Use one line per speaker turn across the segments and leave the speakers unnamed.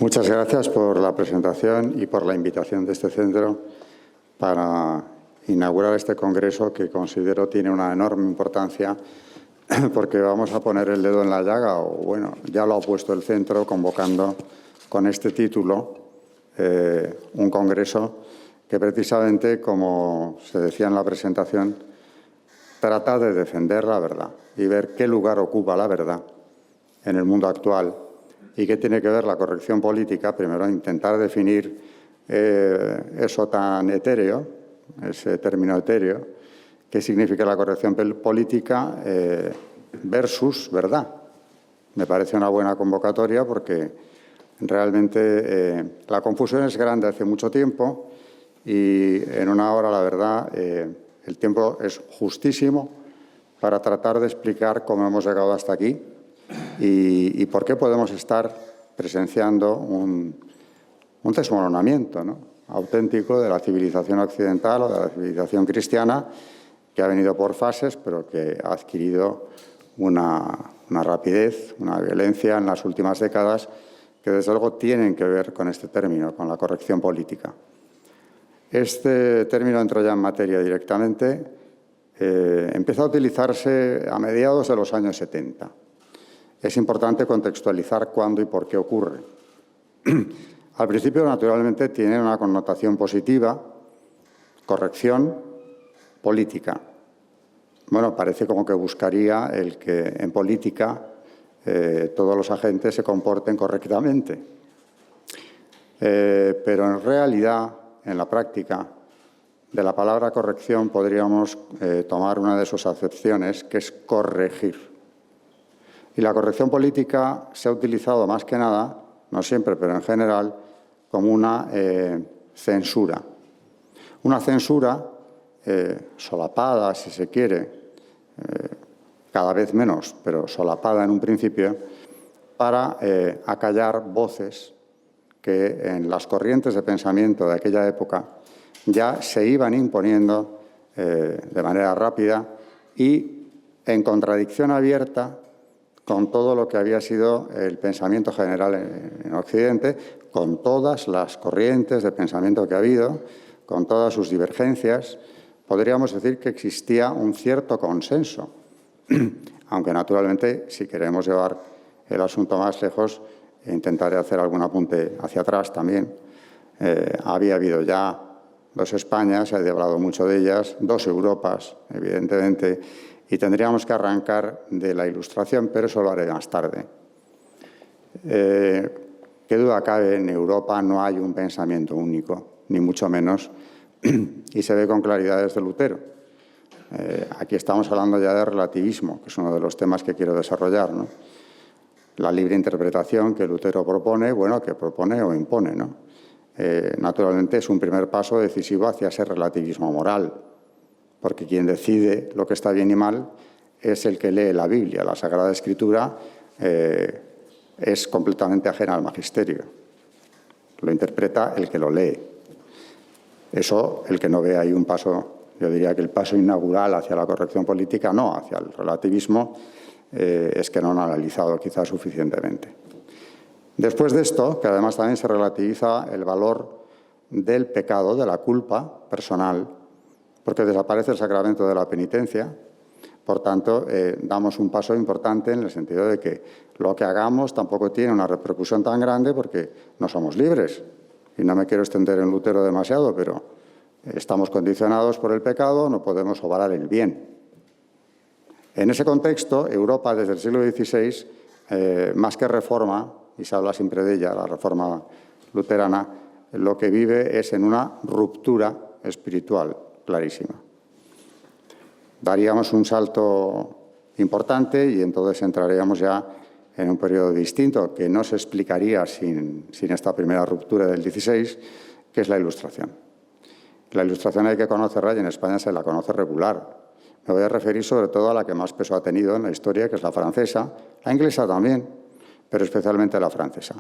Muchas gracias por la presentación y por la invitación de este centro para inaugurar este congreso que considero tiene una enorme importancia porque vamos a poner el dedo en la llaga, o bueno, ya lo ha puesto el centro convocando con este título un congreso que precisamente, como se decía en la presentación, trata de defender la verdad y ver qué lugar ocupa la verdad en el mundo actual y qué tiene que ver la corrección política. Primero, intentar definir eso tan etéreo, ese término etéreo, qué significa la corrección política versus verdad. Me parece una buena convocatoria porque realmente la confusión es grande hace mucho tiempo y en una hora, la verdad, el tiempo es justísimo para tratar de explicar cómo hemos llegado hasta aquí y por qué podemos estar presenciando un desmoronamiento, ¿no?, auténtico de la civilización occidental o de la civilización cristiana, que ha venido por fases, pero que ha adquirido una rapidez, una violencia en las últimas décadas que, desde luego, tienen que ver con este término, con la corrección política. Este término entró ya en materia directamente. Empezó a utilizarse a mediados de los años 70. Es importante contextualizar cuándo y por qué ocurre. Al principio, naturalmente, tiene una connotación positiva, corrección política. Bueno, parece como que buscaría el que en política todos los agentes se comporten correctamente. Pero en realidad, en la práctica, de la palabra corrección podríamos tomar una de sus acepciones, que es corregir. Y la corrección política se ha utilizado más que nada, no siempre, pero en general, como una censura. Una censura solapada, si se quiere, cada vez menos, pero solapada en un principio, para acallar voces que en las corrientes de pensamiento de aquella época ya se iban imponiendo de manera rápida y en contradicción abierta con todo lo que había sido el pensamiento general en Occidente, con todas las corrientes de pensamiento que ha habido, con todas sus divergencias. Podríamos decir que existía un cierto consenso, aunque naturalmente, si queremos llevar el asunto más lejos, intentaré hacer algún apunte hacia atrás también. Había habido ya dos Españas, se ha hablado mucho de ellas, dos Europas, evidentemente, y tendríamos que arrancar de la Ilustración, pero eso lo haré más tarde. ¿Qué duda cabe? En Europa no hay un pensamiento único, ni mucho menos, y se ve con claridad desde Lutero. Aquí estamos hablando ya de relativismo, que es uno de los temas que quiero desarrollar, ¿no? La libre interpretación que Lutero propone, bueno, que propone o impone, ¿no? Naturalmente es un primer paso decisivo hacia ese relativismo moral, porque quien decide lo que está bien y mal es el que lee la Biblia. La Sagrada Escritura es completamente ajena al magisterio. Lo interpreta el que lo lee. Eso, el que no ve ahí un paso, yo diría que el paso inaugural hacia la corrección política, no, hacia el relativismo, es que no han analizado quizás suficientemente. Después de esto, que además también se relativiza el valor del pecado, de la culpa personal, porque desaparece el sacramento de la penitencia. Por tanto, damos un paso importante en el sentido de que lo que hagamos tampoco tiene una repercusión tan grande porque no somos libres. Y no me quiero extender en Lutero demasiado, pero estamos condicionados por el pecado, no podemos obrar el bien. En ese contexto, Europa, desde el siglo XVI, más que reforma, y se habla siempre de ella, la reforma luterana, lo que vive es en una ruptura espiritual clarísima. Daríamos un salto importante y entonces entraríamos ya en un periodo distinto que no se explicaría sin esta primera ruptura del XVI, que es la Ilustración. La Ilustración hay que conocerla y en España se la conoce regular. Me voy a referir sobre todo a la que más peso ha tenido en la historia, que es la francesa, la inglesa también, pero especialmente la francesa.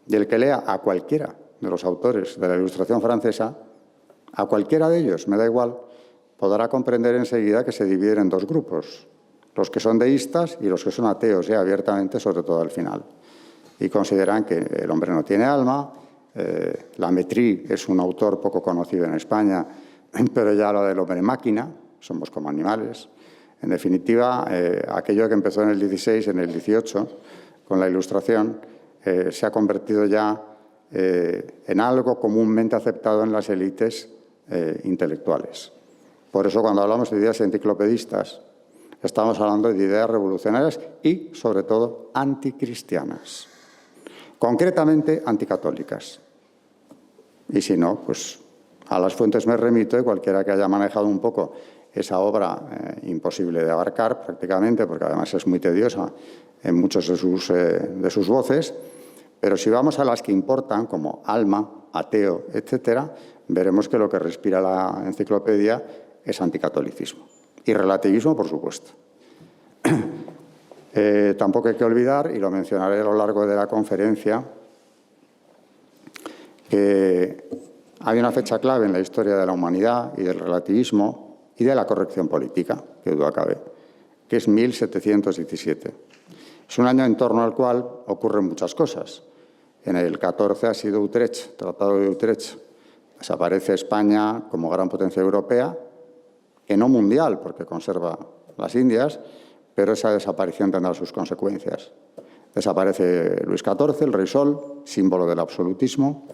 Y el que lea a cualquiera de los autores de la Ilustración francesa, a cualquiera de ellos, me da igual, podrá comprender enseguida que se dividen en dos grupos, los que son deístas y los que son ateos, abiertamente, sobre todo al final. y consideran que el hombre no tiene alma. Lametrie es un autor poco conocido en España, pero ya habla del hombre máquina, somos como animales. En definitiva, aquello que empezó en el 16, en el 18, con la Ilustración, se ha convertido ya en algo comúnmente aceptado en las élites intelectuales. Por eso, cuando hablamos de ideas enciclopedistas, estamos hablando de ideas revolucionarias y, sobre todo, anticristianas. Concretamente, anticatólicas. Y si no, pues a las fuentes me remito, y cualquiera que haya manejado un poco esa obra imposible de abarcar prácticamente, porque además es muy tediosa en muchos de sus voces, pero si vamos a las que importan, como Alma, Ateo, etcétera, veremos que lo que respira la enciclopedia es anticatolicismo. Y relativismo, por supuesto. Tampoco hay que olvidar, y lo mencionaré a lo largo de la conferencia, que hay una fecha clave en la historia de la humanidad y del relativismo y de la corrección política, que duda cabe, que es 1717. Es un año en torno al cual ocurren muchas cosas. En el 14 ha sido Utrecht, Tratado de Utrecht. Desaparece España como gran potencia europea, que no mundial, porque conserva las Indias, pero esa desaparición tendrá sus consecuencias. Desaparece Luis XIV, el Rey Sol, símbolo del absolutismo.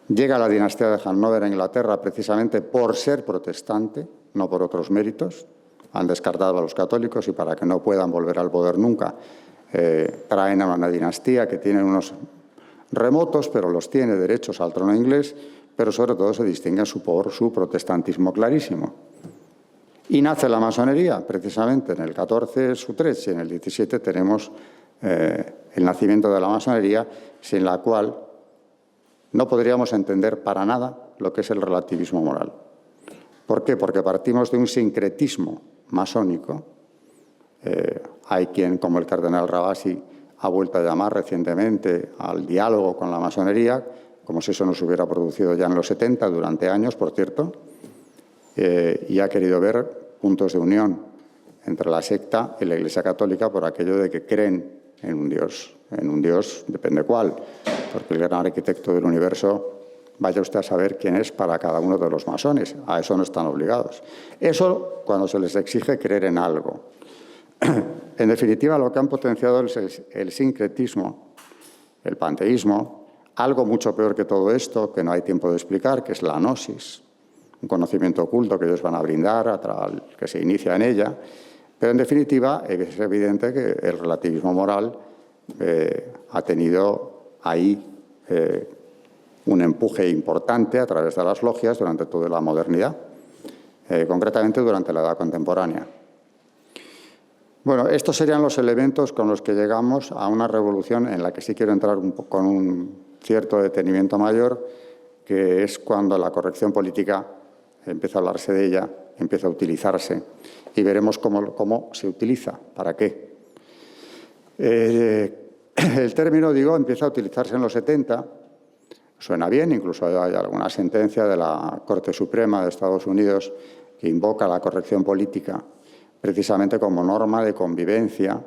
Llega la dinastía de Hannover a Inglaterra precisamente por ser protestante, no por otros méritos. Han descartado a los católicos y para que no puedan volver al poder nunca, traen a una dinastía que tiene unos remotos, pero los tiene derechos al trono inglés, pero sobre todo se distingue por su protestantismo clarísimo. Y nace la masonería, precisamente en el 14 es Utrecht y en el 17 tenemos el nacimiento de la masonería, sin la cual no podríamos entender para nada lo que es el relativismo moral. ¿Por qué? Porque partimos de un sincretismo masónico. Hay quien, como el cardenal Rabasi, ha vuelto a llamar recientemente al diálogo con la masonería, como si eso no se hubiera producido ya en los 70, durante años, por cierto, y ha querido ver puntos de unión entre la secta y la Iglesia Católica por aquello de que creen en un Dios depende cuál, porque el gran arquitecto del universo, vaya usted a saber quién es para cada uno de los masones, a eso no están obligados. Eso cuando se les exige creer en algo. En definitiva, lo que han potenciado es el sincretismo, el panteísmo, algo mucho peor que todo esto, que no hay tiempo de explicar, que es la gnosis, un conocimiento oculto que ellos van a brindar, que se inicia en ella. Pero, en definitiva, es evidente que el relativismo moral ha tenido ahí un empuje importante a través de las logias durante toda la modernidad, concretamente durante la Edad Contemporánea. Bueno, estos serían los elementos con los que llegamos a una revolución en la que sí quiero entrar con un cierto detenimiento mayor, que es cuando la corrección política empieza a hablarse de ella, empieza a utilizarse, y veremos cómo se utiliza, para qué. El término, digo, empieza a utilizarse en los 70, suena bien, incluso hay alguna sentencia de la Corte Suprema de Estados Unidos que invoca la corrección política precisamente como norma de convivencia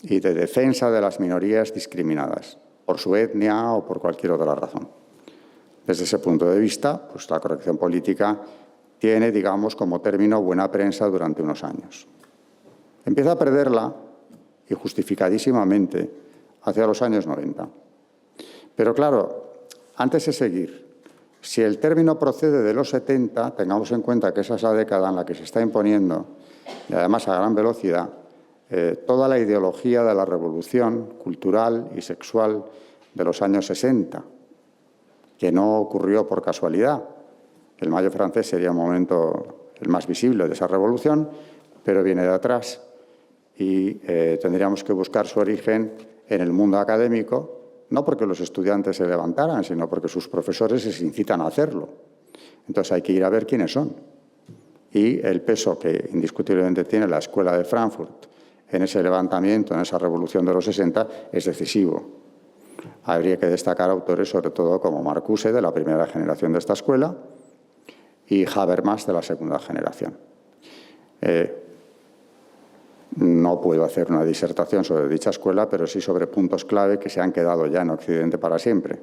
y de defensa de las minorías discriminadas, por su etnia o por cualquier otra razón. Desde ese punto de vista, pues la corrección política tiene, digamos, como término buena prensa durante unos años. Empieza a perderla, y justificadísimamente, hacia los años 90. Pero claro, antes de seguir, si el término procede de los 70, tengamos en cuenta que esa es la década en la que se está imponiendo, y además a gran velocidad, toda la ideología de la revolución cultural y sexual de los años 60, que no ocurrió por casualidad. El Mayo francés sería un momento el más visible de esa revolución, pero viene de atrás y tendríamos que buscar su origen en el mundo académico, no porque los estudiantes se levantaran, sino porque sus profesores les incitan a hacerlo. Entonces hay que ir a ver quiénes son. Y el peso que indiscutiblemente tiene la Escuela de Frankfurt en ese levantamiento, en esa revolución de los 60, es decisivo. Habría que destacar autores, sobre todo, como Marcuse, de la primera generación de esta escuela, y Habermas, de la segunda generación. No puedo hacer una disertación sobre dicha escuela, pero sí sobre puntos clave que se han quedado ya en Occidente para siempre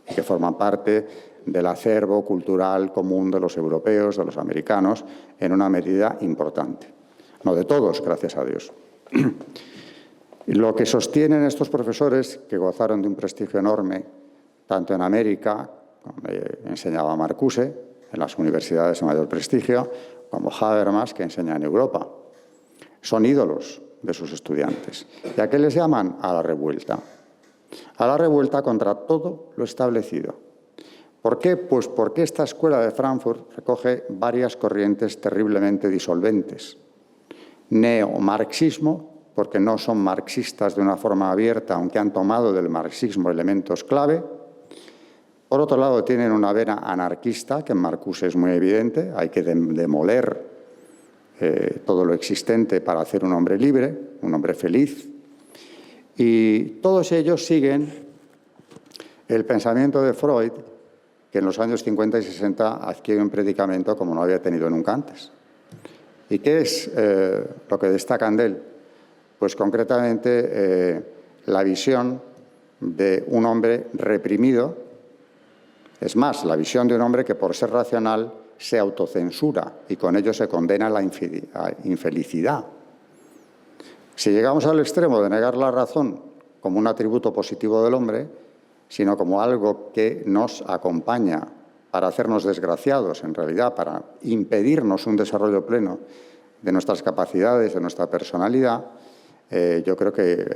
y que forman parte del acervo cultural común de los europeos, de los americanos, en una medida importante. No de todos, gracias a Dios. Lo que sostienen estos profesores, que gozaron de un prestigio enorme, tanto en América, donde enseñaba Marcuse, en las universidades de mayor prestigio, como Habermas, que enseña en Europa. Son ídolos de sus estudiantes. ¿Y a qué les llaman? A la revuelta. A la revuelta contra todo lo establecido. ¿Por qué? Pues porque esta escuela de Frankfurt recoge varias corrientes terriblemente disolventes. Neomarxismo, porque no son marxistas de una forma abierta, aunque han tomado del marxismo elementos clave. Por otro lado, tienen una vena anarquista, que en Marcuse es muy evidente, hay que demoler todo lo existente para hacer un hombre libre, un hombre feliz. Y todos ellos siguen el pensamiento de Freud, que en los años 50 y 60 adquiere un predicamento como no había tenido nunca antes. ¿Y qué es lo que destacan de él? Pues concretamente la visión de un hombre reprimido, es más, la visión de un hombre que por ser racional se autocensura y con ello se condena a la infelicidad. Si llegamos al extremo de negar la razón como un atributo positivo del hombre, sino como algo que nos acompaña para hacernos desgraciados, en realidad para impedirnos un desarrollo pleno de nuestras capacidades, de nuestra personalidad, yo creo que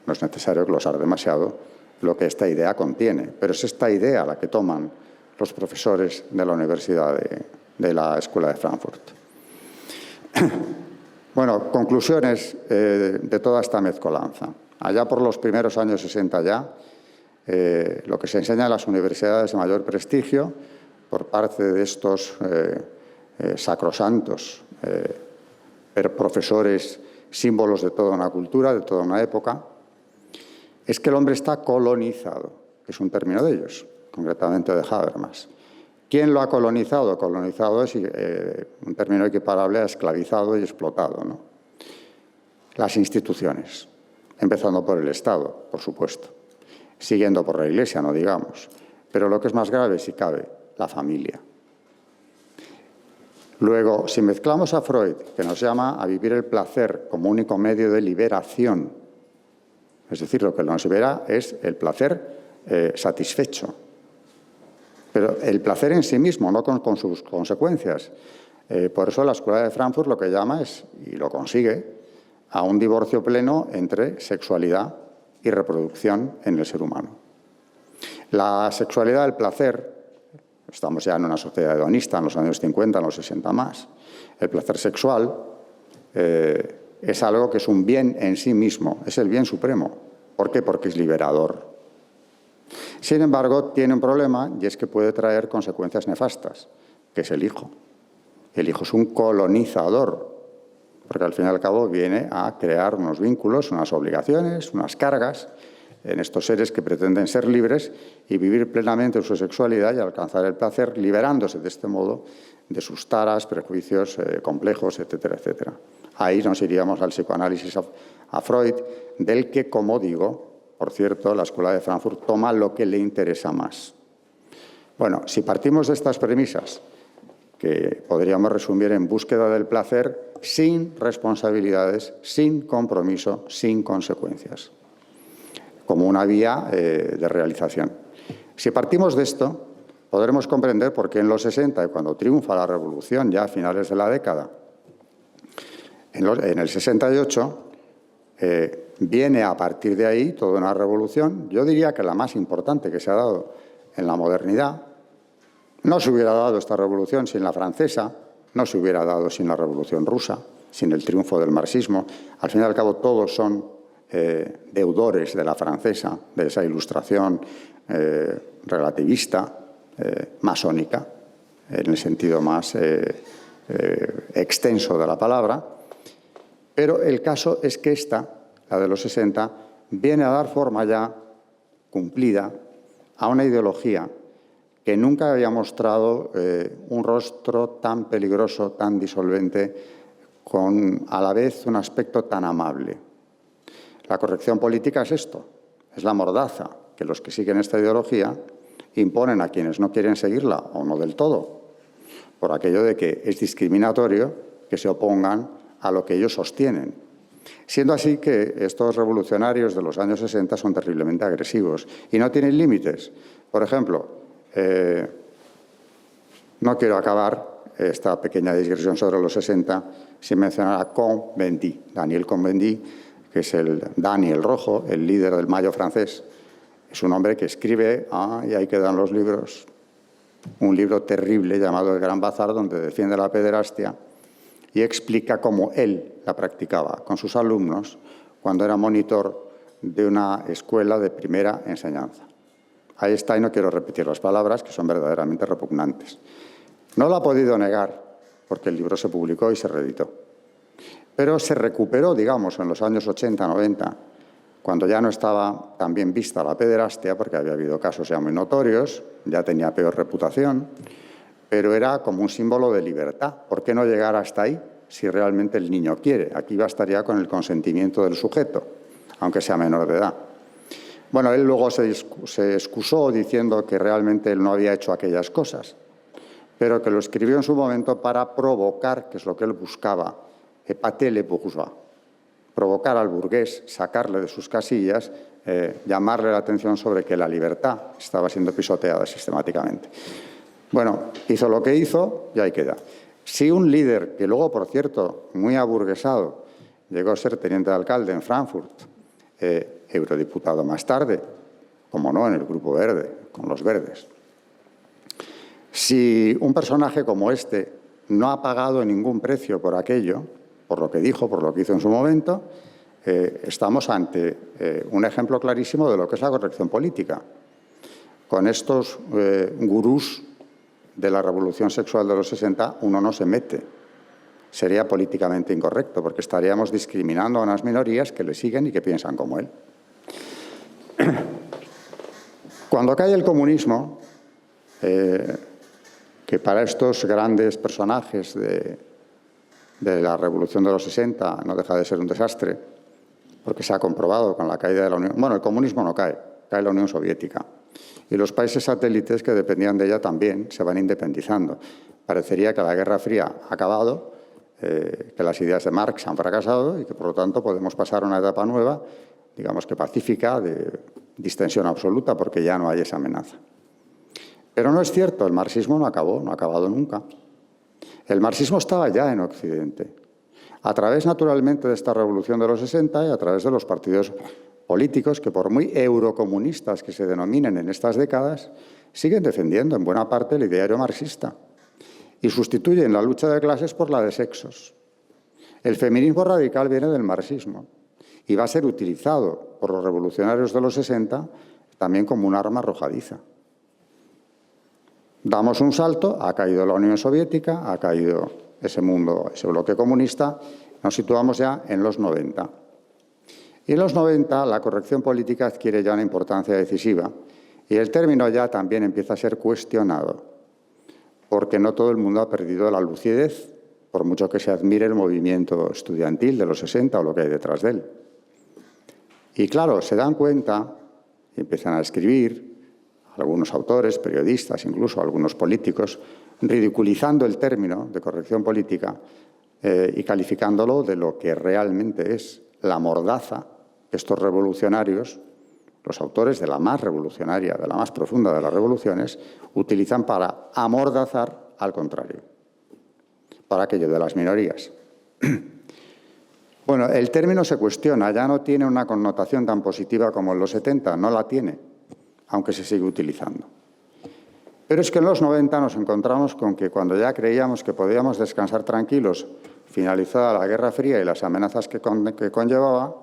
no es necesario glosar demasiado lo que esta idea contiene, pero es esta idea la que toman los profesores de la Universidad de la Escuela de Frankfurt. Bueno, conclusiones de toda esta mezcolanza. Allá por los primeros años 60 ya, lo que se enseña en las universidades de mayor prestigio por parte de estos sacrosantos profesores, símbolos de toda una cultura, de toda una época, es que el hombre está colonizado, que es un término de ellos, concretamente de Habermas. ¿Quién lo ha colonizado? Colonizado es un término equiparable a esclavizado y explotado, ¿no? Las instituciones, empezando por el Estado, por supuesto, siguiendo por la Iglesia, no digamos, pero lo que es más grave, si cabe, la familia. Luego, si mezclamos a Freud, que nos llama a vivir el placer como único medio de liberación, es decir, lo que nos libera es el placer satisfecho, pero el placer en sí mismo, no con sus consecuencias. Por eso la Escuela de Frankfurt lo que llama es, y lo consigue, a un divorcio pleno entre sexualidad y reproducción en el ser humano. La sexualidad, el placer, estamos ya en una sociedad hedonista en los años 50, en los 60 más, el placer sexual es algo que es un bien en sí mismo, es el bien supremo. ¿Por qué? Porque es liberador. Sin embargo, tiene un problema y es que puede traer consecuencias nefastas, que es el hijo. El hijo es un colonizador, porque al fin y al cabo viene a crear unos vínculos, unas obligaciones, unas cargas en estos seres que pretenden ser libres y vivir plenamente su sexualidad y alcanzar el placer, liberándose de este modo de sus taras, prejuicios complejos, etcétera, etcétera. Ahí nos iríamos al psicoanálisis a Freud, del que, como digo, por cierto, la Escuela de Frankfurt toma lo que le interesa más. Bueno, si partimos de estas premisas, que podríamos resumir en búsqueda del placer sin responsabilidades, sin compromiso, sin consecuencias, como una vía de realización. Si partimos de esto, podremos comprender por qué en los 60, cuando triunfa la revolución ya a finales de la década, en el 68, viene a partir de ahí toda una revolución, yo diría que la más importante que se ha dado en la modernidad. No se hubiera dado esta revolución sin la francesa, no se hubiera dado sin la revolución rusa, sin el triunfo del marxismo. Al fin y al cabo todos son deudores de la francesa, de esa ilustración relativista, masónica, en el sentido más extenso de la palabra. Pero el caso es que esta, la de los 60, viene a dar forma ya cumplida a una ideología que nunca había mostrado un rostro tan peligroso, tan disolvente con a la vez un aspecto tan amable. La corrección política es esto, es la mordaza que los que siguen esta ideología imponen a quienes no quieren seguirla, o no del todo, por aquello de que es discriminatorio que se opongan a lo que ellos sostienen. Siendo así que estos revolucionarios de los años 60 son terriblemente agresivos y no tienen límites. Por ejemplo, no quiero acabar esta pequeña digresión sobre los 60 sin mencionar a Cohn-Bendit, Daniel Cohn-Bendit, que es el Daniel Rojo, el líder del Mayo francés. Es un hombre que escribe, y ahí quedan los libros, un libro terrible llamado El Gran Bazar, donde defiende la pederastia y explica cómo él la practicaba con sus alumnos cuando era monitor de una escuela de primera enseñanza. Ahí está, y no quiero repetir las palabras, que son verdaderamente repugnantes. No lo ha podido negar, porque el libro se publicó y se reeditó. Pero se recuperó, digamos, en los años 80, 90, cuando ya no estaba tan bien vista la pederastia, porque había habido casos ya muy notorios, ya tenía peor reputación, pero era como un símbolo de libertad. ¿Por qué no llegar hasta ahí si realmente el niño quiere? Aquí bastaría con el consentimiento del sujeto, aunque sea menor de edad. Bueno, él luego se excusó diciendo que realmente él no había hecho aquellas cosas, pero que lo escribió en su momento para provocar, que es lo que él buscaba, épater le bourgeois, provocar al burgués, sacarle de sus casillas, llamarle la atención sobre que la libertad estaba siendo pisoteada sistemáticamente. Bueno, hizo lo que hizo y ahí queda. Si un líder, que luego, por cierto, muy aburguesado, llegó a ser teniente de alcalde en Frankfurt, eurodiputado más tarde, como no, en el Grupo Verde, con los verdes. Si un personaje como este no ha pagado ningún precio por aquello, por lo que dijo, por lo que hizo en su momento, estamos ante un ejemplo clarísimo de lo que es la corrección política. Con estos gurús de la revolución sexual de los 60 uno no se mete. Sería políticamente incorrecto, porque estaríamos discriminando a unas minorías que le siguen y que piensan como él. Cuando cae el comunismo, que para estos grandes personajes de la revolución de los 60 no deja de ser un desastre, porque se ha comprobado con la caída de la Unión... Bueno, el comunismo no cae, cae la Unión Soviética. Y los países satélites que dependían de ella también se van independizando. Parecería que la Guerra Fría ha acabado, que las ideas de Marx han fracasado y que, por lo tanto, podemos pasar a una etapa nueva, digamos que pacífica, de distensión absoluta, porque ya no hay esa amenaza. Pero no es cierto, el marxismo no acabó, no ha acabado nunca. El marxismo estaba ya en Occidente, a través, naturalmente, de esta revolución de los 60 y a través de los partidos políticos que, por muy eurocomunistas que se denominen en estas décadas, siguen defendiendo en buena parte el ideario marxista y sustituyen la lucha de clases por la de sexos. El feminismo radical viene del marxismo y va a ser utilizado por los revolucionarios de los 60 también como un arma arrojadiza. Damos un salto, ha caído la Unión Soviética, ha caído ese mundo, ese bloque comunista, nos situamos ya en los 90. Y en los 90 la corrección política adquiere ya una importancia decisiva y el término ya también empieza a ser cuestionado, porque no todo el mundo ha perdido la lucidez, por mucho que se admire el movimiento estudiantil de los 60 o lo que hay detrás de él. Y claro, se dan cuenta y empiezan a escribir, algunos autores, periodistas, incluso algunos políticos, ridiculizando el término de corrección política y calificándolo de lo que realmente es la mordaza que estos revolucionarios, los autores de la más revolucionaria, de la más profunda de las revoluciones, utilizan para amordazar al contrario, para aquello de las minorías. Bueno, el término se cuestiona, ya no tiene una connotación tan positiva como en los 70, no la tiene, aunque se sigue utilizando. Pero es que en los 90 nos encontramos con que cuando ya creíamos que podíamos descansar tranquilos, finalizada la Guerra Fría y las amenazas que conllevaba,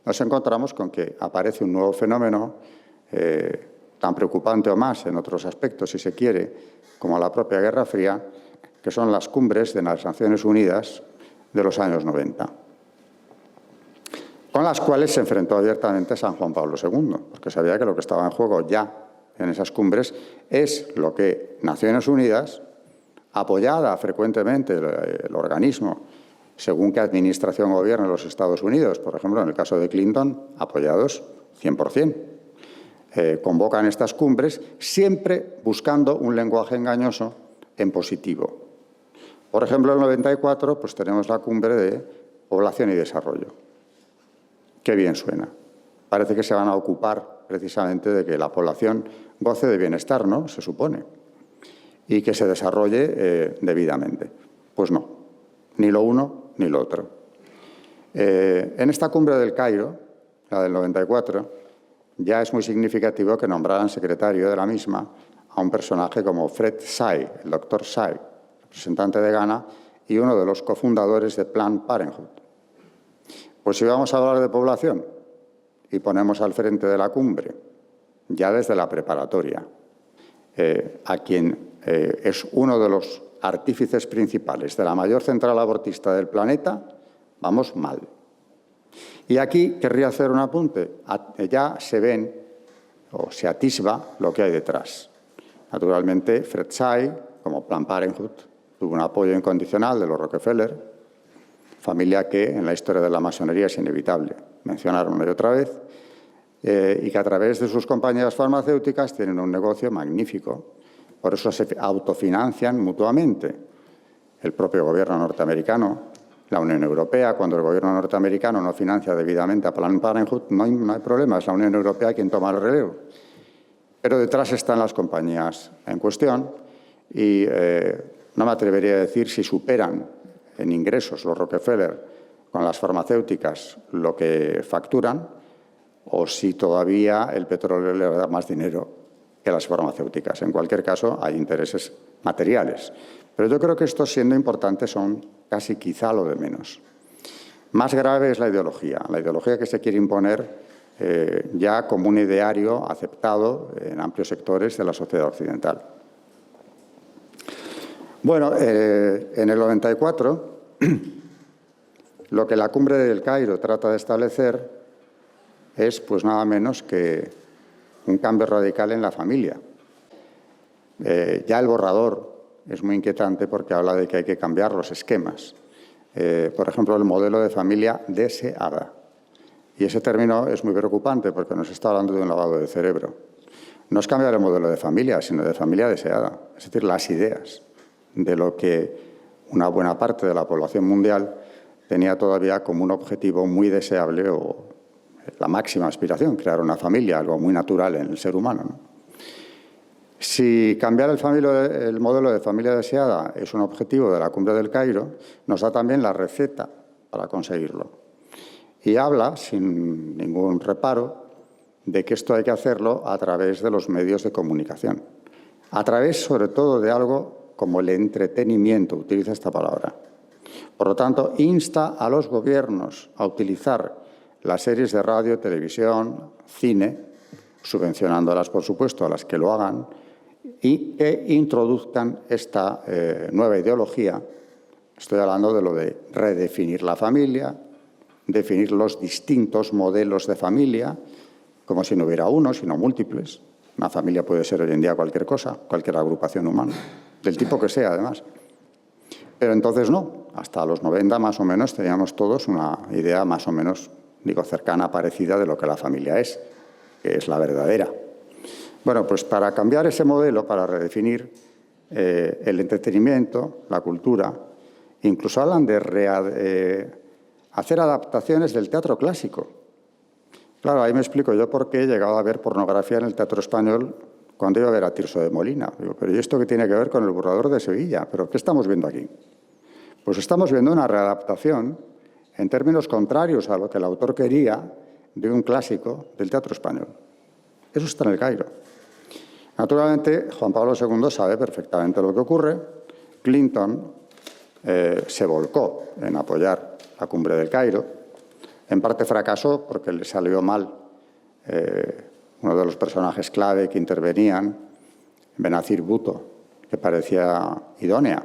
nos encontramos con que aparece un nuevo fenómeno, tan preocupante o más en otros aspectos, si se quiere, como la propia Guerra Fría, que son las cumbres de las Naciones Unidas de los años 90, con las cuales se enfrentó abiertamente San Juan Pablo II, porque sabía que lo que estaba en juego ya en esas cumbres es lo que Naciones Unidas, apoyada frecuentemente el organismo según qué administración gobierne los Estados Unidos. Por ejemplo, en el caso de Clinton, apoyados 100%. Convocan estas cumbres siempre buscando un lenguaje engañoso en positivo. Por ejemplo, en el 94 pues tenemos la cumbre de población y desarrollo. Qué bien suena. Parece que se van a ocupar precisamente de que la población goce de bienestar, ¿no? Se supone. Y que se desarrolle debidamente. Pues no, ni lo uno ni lo otro. En esta cumbre del Cairo, la del 94, ya es muy significativo que nombraran secretario de la misma a un personaje como Fred Say, el doctor Say, representante de Ghana y uno de los cofundadores de Planned Parenthood. Pues si vamos a hablar de población y ponemos al frente de la cumbre, ya desde la preparatoria, a quien es uno de los artífices principales de la mayor central abortista del planeta, vamos mal. Y aquí querría hacer un apunte. Ya se ven o se atisba lo que hay detrás. Naturalmente, Fred Say, como Planned Parenthood, tuvo un apoyo incondicional de los Rockefeller, familia que en la historia de la masonería es inevitable mencionar una y otra vez, y que a través de sus compañías farmacéuticas tienen un negocio magnífico. Por eso se autofinancian mutuamente. El propio gobierno norteamericano, la Unión Europea, cuando el gobierno norteamericano no financia debidamente a Planned Parenthood, no hay problema, es la Unión Europea quien toma el relevo. Pero detrás están las compañías en cuestión y no me atrevería a decir si superan en ingresos los Rockefeller con las farmacéuticas lo que facturan o si todavía el petróleo le da más dinero que las farmacéuticas. En cualquier caso, hay intereses materiales. Pero yo creo que estos, siendo importantes, son casi quizá lo de menos. Más grave es la ideología que se quiere imponer ya como un ideario aceptado en amplios sectores de la sociedad occidental. Bueno, en el 94, lo que la cumbre del Cairo trata de establecer es, pues nada menos que un cambio radical en la familia. Ya el borrador es muy inquietante porque habla de que hay que cambiar los esquemas. Por ejemplo, el modelo de familia deseada. Y ese término es muy preocupante porque nos está hablando de un lavado de cerebro. No es cambiar el modelo de familia, sino de familia deseada. Es decir, las ideas de lo que una buena parte de la población mundial tenía todavía como un objetivo muy deseable o la máxima aspiración, crear una familia, algo muy natural en el ser humano, ¿no? Si cambiar el modelo de familia deseada es un objetivo de la cumbre del Cairo, nos da también la receta para conseguirlo. Y habla, sin ningún reparo, de que esto hay que hacerlo a través de los medios de comunicación. A través, sobre todo, de algo como el entretenimiento, utiliza esta palabra. Por lo tanto, insta a los gobiernos a utilizar las series de radio, televisión, cine, subvencionándolas, por supuesto, a las que lo hagan, y que introduzcan esta nueva ideología. Estoy hablando de lo de redefinir la familia, definir los distintos modelos de familia, como si no hubiera uno, sino múltiples. Una familia puede ser hoy en día cualquier cosa, cualquier agrupación humana, del tipo que sea, además. Pero entonces no. Hasta los 90, más o menos, teníamos todos una idea más o menos, cercana, parecida de lo que la familia es, que es la verdadera. Bueno, pues para cambiar ese modelo, para redefinir el entretenimiento, la cultura, incluso hablan de hacer adaptaciones del teatro clásico. Claro, ahí me explico yo por qué he llegado a ver pornografía en el teatro español cuando iba a ver a Tirso de Molina. Digo, pero ¿y esto qué tiene que ver con El Burlador de Sevilla? ¿Pero qué estamos viendo aquí? Pues estamos viendo una readaptación en términos contrarios a lo que el autor quería de un clásico del teatro español. Eso está en el Cairo. Naturalmente, Juan Pablo II sabe perfectamente lo que ocurre. Clinton se volcó en apoyar la cumbre del Cairo. En parte fracasó porque le salió mal uno de los personajes clave que intervenían, Benazir Bhutto, que parecía idónea,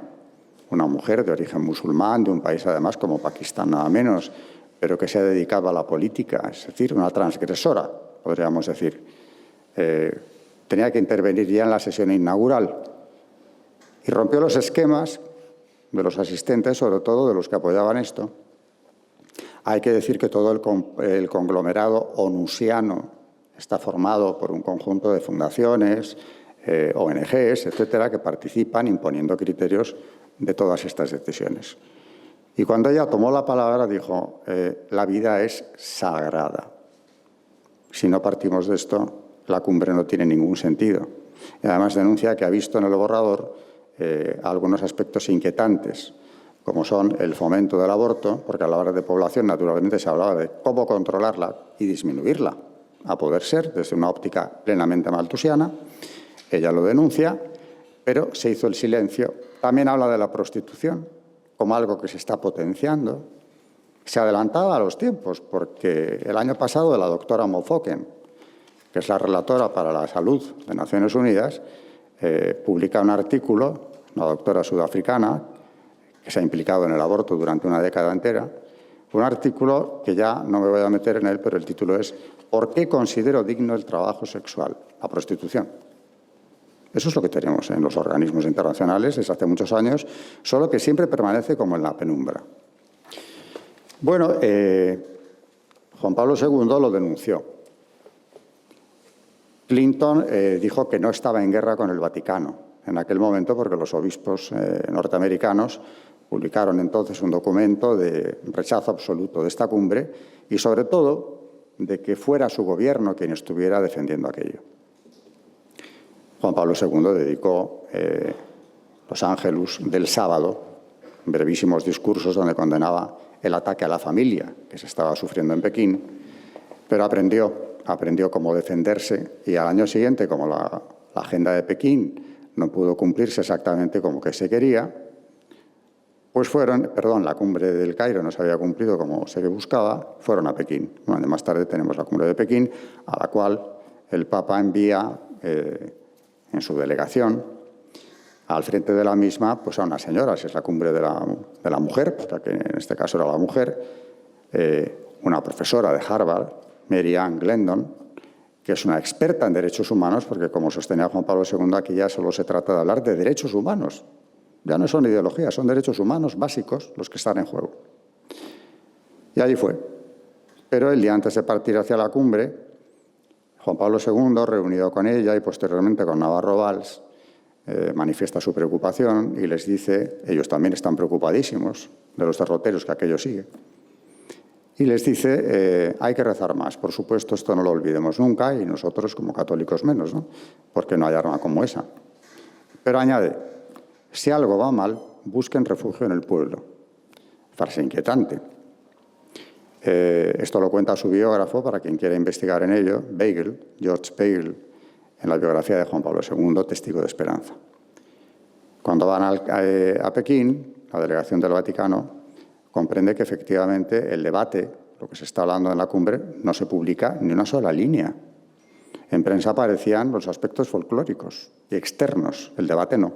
una mujer de origen musulmán, de un país además como Pakistán nada menos, pero que se dedicaba a la política, es decir, una transgresora, podríamos decir. Tenía que intervenir ya en la sesión inaugural y rompió los esquemas de los asistentes, sobre todo de los que apoyaban esto. Hay que decir que todo el conglomerado onusiano está formado por un conjunto de fundaciones, ONGs, etcétera, que participan imponiendo criterios de todas estas decisiones. Y cuando ella tomó la palabra dijo, la vida es sagrada. Si no partimos de esto, la cumbre no tiene ningún sentido. Y además denuncia que ha visto en el borrador algunos aspectos inquietantes, como son el fomento del aborto, porque al hablar de población naturalmente se hablaba de cómo controlarla y disminuirla, a poder ser desde una óptica plenamente malthusiana. Ella lo denuncia, pero se hizo el silencio. También habla de la prostitución como algo que se está potenciando. Se adelantaba a los tiempos, porque el año pasado la doctora Mofoken, que es la relatora para la salud de Naciones Unidas, publica un artículo, una doctora sudafricana, que se ha implicado en el aborto durante una década entera, un artículo que ya no me voy a meter en él, pero el título es ¿Por qué considero digno el trabajo sexual? La prostitución. Eso es lo que tenemos en los organismos internacionales desde hace muchos años, solo que siempre permanece como en la penumbra. Bueno, Juan Pablo II lo denunció. Clinton dijo que no estaba en guerra con el Vaticano en aquel momento porque los obispos norteamericanos publicaron entonces un documento de rechazo absoluto de esta cumbre y, sobre todo, de que fuera su gobierno quien estuviera defendiendo aquello. Juan Pablo II dedicó los Ángelus del sábado, brevísimos discursos donde condenaba el ataque a la familia que se estaba sufriendo en Pekín, pero aprendió cómo defenderse y al año siguiente, como la agenda de Pekín no pudo cumplirse exactamente como que se quería, pues la cumbre del Cairo no se había cumplido como se buscaba, fueron a Pekín. Un año más tarde tenemos la cumbre de Pekín, a la cual el Papa envía en su delegación al frente de la misma pues a una señora, si es la cumbre de la mujer, que en este caso era la mujer, una profesora de Harvard, Mary Ann Glendon, que es una experta en derechos humanos, porque como sostenía Juan Pablo II, aquí ya solo se trata de hablar de derechos humanos. Ya no son ideologías, son derechos humanos básicos los que están en juego. Y allí fue. Pero el día antes de partir hacia la cumbre, Juan Pablo II, reunido con ella y posteriormente con Navarro Valls, manifiesta su preocupación y les dice, ellos también están preocupadísimos de los derroteros que aquello sigue, y les dice, hay que rezar más. Por supuesto, esto no lo olvidemos nunca y nosotros como católicos menos, ¿no? Porque no hay arma como esa. Pero añade, si algo va mal, busquen refugio en el pueblo. Frase inquietante. Esto lo cuenta su biógrafo, para quien quiera investigar en ello, George Beigel, en la biografía de Juan Pablo II, Testigo de Esperanza. Cuando van a Pekín, la delegación del Vaticano comprende que efectivamente el debate, lo que se está hablando en la cumbre, no se publica ni una sola línea. En prensa aparecían los aspectos folclóricos y externos, el debate no.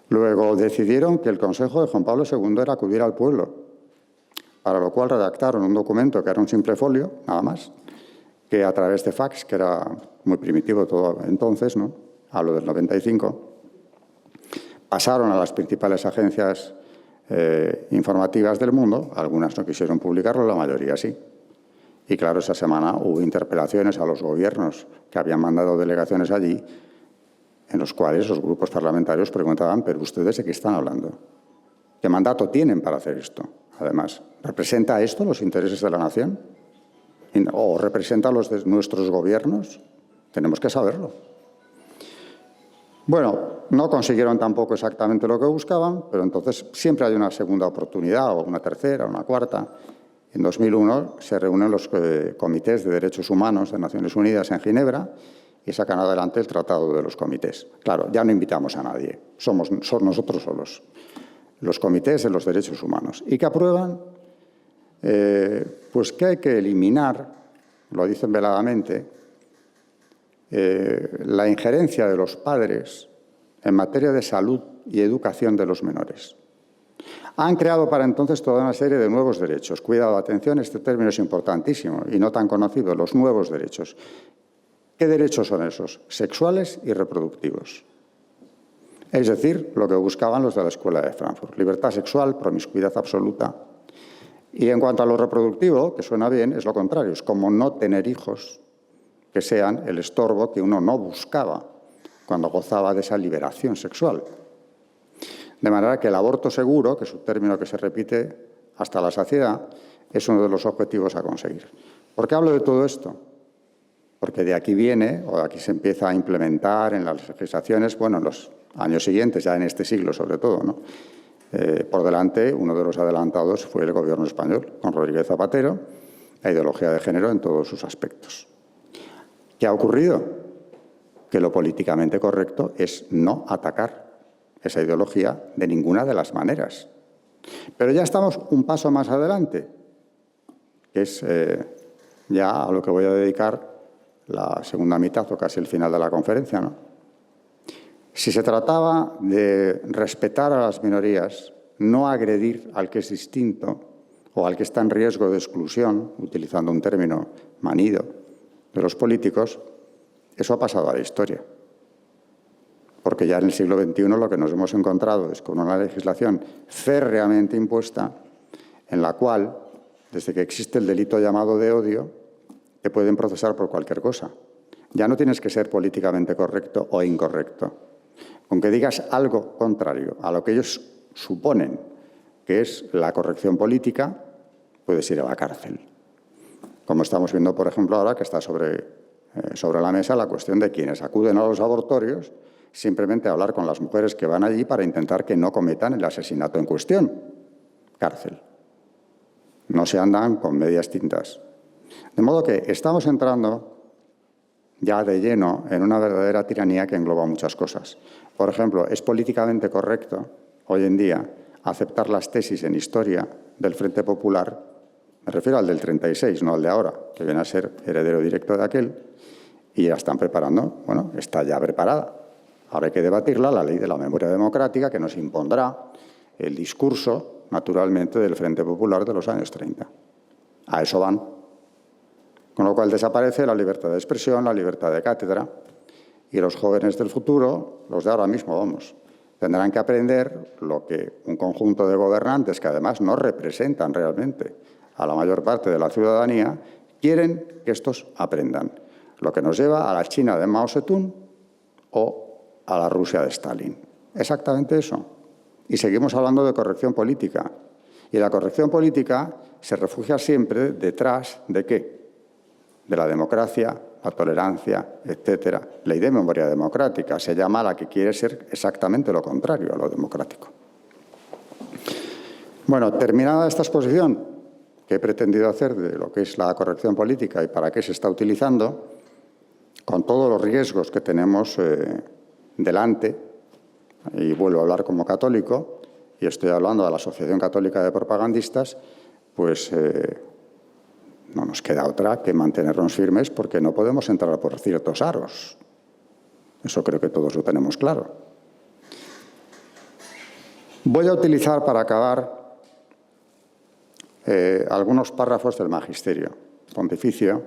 Luego decidieron que el consejo de Juan Pablo II era acudir al pueblo, para lo cual redactaron un documento que era un simple folio, nada más, que a través de fax, que era muy primitivo todo entonces, ¿no? Hablo del 95, pasaron a las principales agencias informativas del mundo. Algunas no quisieron publicarlo, la mayoría sí. Y claro, esa semana hubo interpelaciones a los gobiernos que habían mandado delegaciones allí, en los cuales los grupos parlamentarios preguntaban, ¿pero ustedes de qué están hablando? ¿Qué mandato tienen para hacer esto? Además, ¿representa esto los intereses de la nación? ¿O representa los de nuestros gobiernos? Tenemos que saberlo. Bueno, no consiguieron tampoco exactamente lo que buscaban, pero entonces siempre hay una segunda oportunidad, o una tercera, o una cuarta. En 2001 se reúnen los comités de derechos humanos de Naciones Unidas en Ginebra y sacan adelante el tratado de los comités. Claro, ya no invitamos a nadie, son nosotros solos, los comités de los derechos humanos. ¿Y qué aprueban? Pues que hay que eliminar, lo dicen veladamente, la injerencia de los padres en materia de salud y educación de los menores. Han creado para entonces toda una serie de nuevos derechos. Cuidado, atención, este término es importantísimo y no tan conocido, los nuevos derechos. ¿Qué derechos son esos? Sexuales y reproductivos. Es decir, lo que buscaban los de la Escuela de Frankfurt. Libertad sexual, promiscuidad absoluta. Y en cuanto a lo reproductivo, que suena bien, es lo contrario. Es como no tener hijos que sean el estorbo que uno no buscaba cuando gozaba de esa liberación sexual. De manera que el aborto seguro, que es un término que se repite hasta la saciedad, es uno de los objetivos a conseguir. ¿Por qué hablo de todo esto? Porque de aquí viene, o de aquí se empieza a implementar en las legislaciones, bueno, en los años siguientes, ya en este siglo sobre todo, ¿no? Por delante, uno de los adelantados fue el Gobierno español, con Rodríguez Zapatero, la ideología de género en todos sus aspectos. ¿Qué ha ocurrido? Que lo políticamente correcto es no atacar esa ideología de ninguna de las maneras. Pero ya estamos un paso más adelante, que es ya a lo que voy a dedicar la segunda mitad o casi el final de la conferencia, ¿no? Si se trataba de respetar a las minorías, no agredir al que es distinto o al que está en riesgo de exclusión, utilizando un término manido de los políticos, eso ha pasado a la historia. Porque ya en el siglo XXI lo que nos hemos encontrado es con una legislación férreamente impuesta en la cual, desde que existe el delito llamado de odio, te pueden procesar por cualquier cosa. Ya no tienes que ser políticamente correcto o incorrecto. Con que digas algo contrario a lo que ellos suponen que es la corrección política, puedes ir a la cárcel. Como estamos viendo, por ejemplo, ahora que está sobre la mesa la cuestión de quienes acuden a los abortorios simplemente a hablar con las mujeres que van allí para intentar que no cometan el asesinato en cuestión. Cárcel. No se andan con medias tintas. De modo que estamos entrando ya de lleno en una verdadera tiranía que engloba muchas cosas. Por ejemplo, es políticamente correcto hoy en día aceptar las tesis en historia del Frente Popular, me refiero al del 36, no al de ahora, que viene a ser heredero directo de aquel, y ya están preparando, bueno, está ya preparada. Ahora hay que debatirla, la ley de la memoria democrática, que nos impondrá el discurso, naturalmente, del Frente Popular de los años 30. A eso van. Con lo cual desaparece la libertad de expresión, la libertad de cátedra, y los jóvenes del futuro, los de ahora mismo, vamos, tendrán que aprender lo que un conjunto de gobernantes, que además no representan realmente a la mayor parte de la ciudadanía, quieren que estos aprendan. Lo que nos lleva a la China de Mao Zedong o a la Rusia de Stalin. Exactamente eso. Y seguimos hablando de corrección política. Y la corrección política se refugia siempre detrás de ¿qué? De la democracia, la tolerancia, etcétera. Ley de memoria democrática se llama a la que quiere ser exactamente lo contrario a lo democrático. Bueno, terminada esta exposición que he pretendido hacer de lo que es la corrección política y para qué se está utilizando, con todos los riesgos que tenemos delante, y vuelvo a hablar como católico, y estoy hablando de la Asociación Católica de Propagandistas, pues no nos queda otra que mantenernos firmes porque no podemos entrar por ciertos aros. Eso creo que todos lo tenemos claro. Voy a utilizar para acabar algunos párrafos del Magisterio Pontificio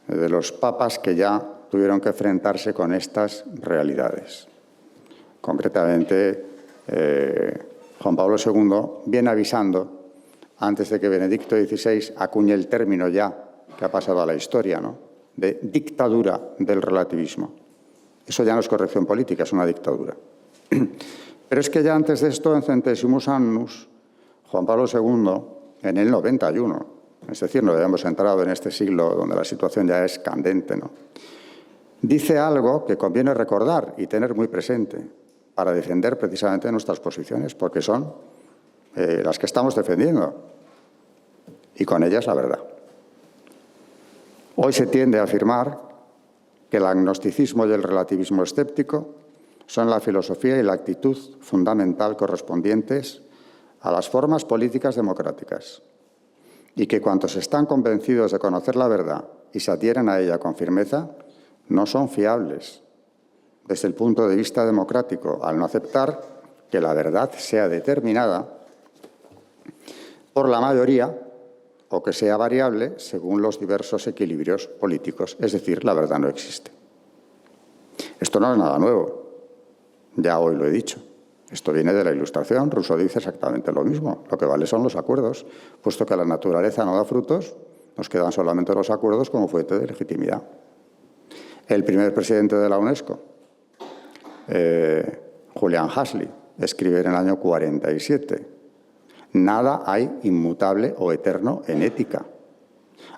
de los papas que ya tuvieron que enfrentarse con estas realidades. Concretamente, Juan Pablo II viene avisando antes de que Benedicto XVI acuñe el término ya que ha pasado a la historia, ¿no?, de dictadura del relativismo. Eso ya no es corrección política, es una dictadura. Pero es que ya antes de esto, en Centesimus Annus, Juan Pablo II, en el 91, es decir, no habíamos entrado en este siglo donde la situación ya es candente, ¿no?, dice algo que conviene recordar y tener muy presente para defender precisamente nuestras posiciones, porque son las que estamos defendiendo, y con ellas la verdad. Hoy se tiende a afirmar que el agnosticismo y el relativismo escéptico son la filosofía y la actitud fundamental correspondientes a las formas políticas democráticas, y que cuantos están convencidos de conocer la verdad y se adhieren a ella con firmeza, no son fiables desde el punto de vista democrático, al no aceptar que la verdad sea determinada por la mayoría o que sea variable según los diversos equilibrios políticos. Es decir, la verdad no existe. Esto no es nada nuevo. Ya hoy lo he dicho. Esto viene de la Ilustración. Rousseau dice exactamente lo mismo. Lo que vale son los acuerdos. Puesto que la naturaleza no da frutos, nos quedan solamente los acuerdos como fuente de legitimidad. El primer presidente de la UNESCO, Julian Huxley, escribe en el año 47: nada hay inmutable o eterno en ética.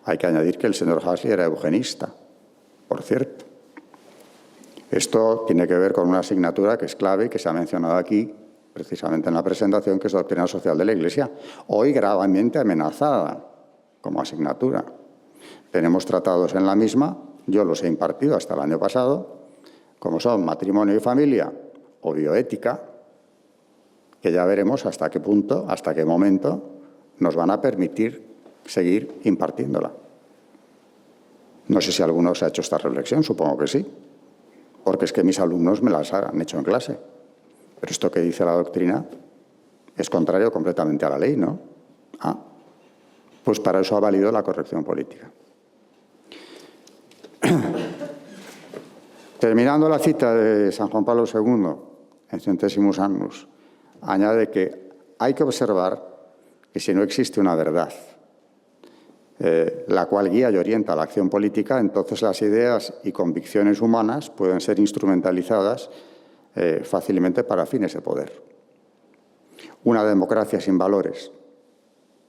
Hay que añadir que el señor Huxley era eugenista, por cierto. Esto tiene que ver con una asignatura que es clave y que se ha mencionado aquí, precisamente en la presentación, que es doctrina social de la Iglesia, hoy gravemente amenazada como asignatura. Tenemos tratados en la misma, yo los he impartido hasta el año pasado, como son matrimonio y familia o bioética, que ya veremos hasta qué punto, hasta qué momento nos van a permitir seguir impartiéndola. No sé si alguno se ha hecho esta reflexión, supongo que sí, porque es que mis alumnos me las han hecho en clase. Pero esto que dice la doctrina es contrario completamente a la ley, ¿no? Ah, pues para eso ha valido la corrección política. Terminando la cita de San Juan Pablo II, en Centesimus Annus, añade que hay que observar que si no existe una verdad, la cual guía y orienta la acción política, entonces las ideas y convicciones humanas pueden ser instrumentalizadas fácilmente para fines de poder. Una democracia sin valores